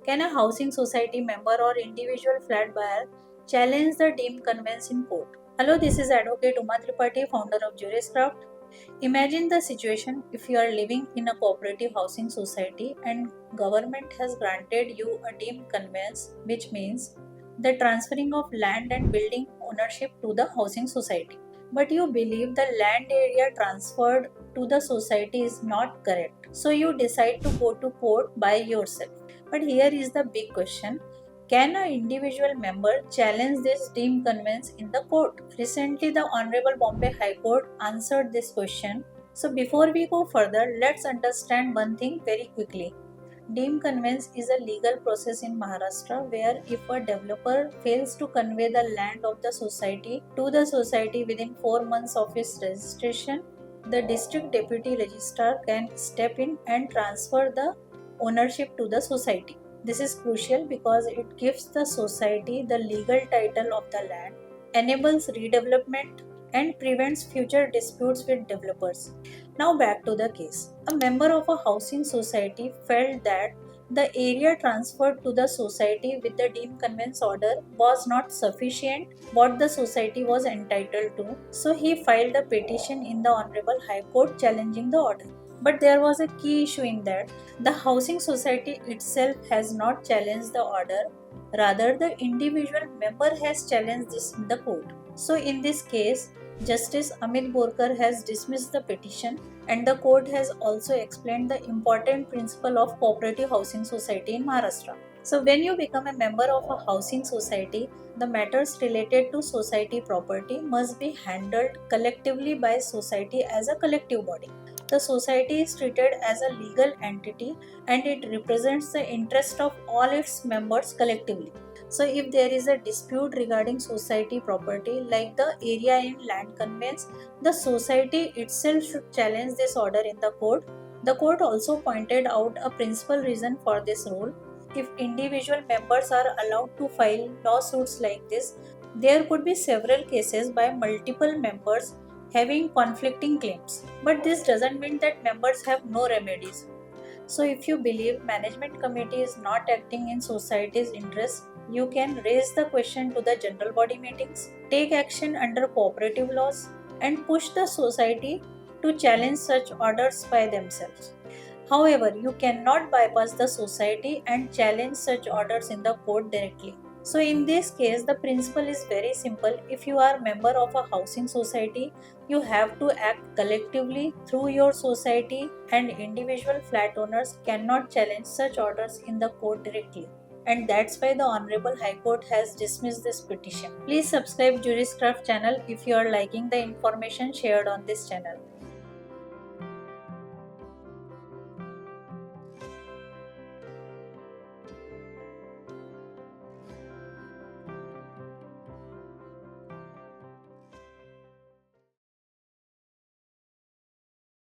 Can a housing society member or individual flat buyer challenge the deemed conveyance in court? Hello, this is Advocate Uma Tripathi, founder of Juriscraft. Imagine the situation if you are living in a cooperative housing society and government has granted you a deemed conveyance, which means the transferring of land and building ownership to the housing society. But you believe the land area transferred to the society is not correct. So you decide to go to court by yourself. But here is the big question. Can an individual member challenge this deemed conveyance in the court? Recently, the Honorable Bombay High Court answered this question. So, before we go further, let's understand one thing very quickly. Deemed conveyance is a legal process in Maharashtra where if a developer fails to convey the land of the society to the society within 4 months of its registration, the district deputy registrar can step in and transfer the ownership to the society. This is crucial because it gives the society the legal title of the land, enables redevelopment, and prevents future disputes with developers. Now back to the case. A member of a housing society felt that the area transferred to the society with the deemed conveyance order was not sufficient what the society was entitled to, so he filed a petition in the Honorable High Court challenging the order. But there was a key issue in that the housing society itself has not challenged the order, rather, the individual member has challenged this in the court. So, in this case, Justice Amit Borkar has dismissed the petition, and the court has also explained the important principle of cooperative housing society in Maharashtra. So, when you become a member of a housing society, the matters related to society property must be handled collectively by society as a collective body. The society is treated as a legal entity and it represents the interest of all its members collectively. So, if there is a dispute regarding society property like the area in land conveyance, the society itself should challenge this order in the court. The court also pointed out a principal reason for this rule. If individual members are allowed to file lawsuits like this, there could be several cases by multiple members having conflicting claims. But this doesn't mean that members have no remedies. So, if you believe management committee is not acting in society's interest, you can raise the question to the general body meetings, take action under cooperative laws, and push the society to challenge such orders by themselves. However, you cannot bypass the society and challenge such orders in the court directly. So in this case, the principle is very simple. If you are a member of a housing society, you have to act collectively through your society, and individual flat owners cannot challenge such orders in the court directly. And that's why the Honorable High Court has dismissed this petition. Please subscribe Juriscraft channel if you are liking the information shared on this channel.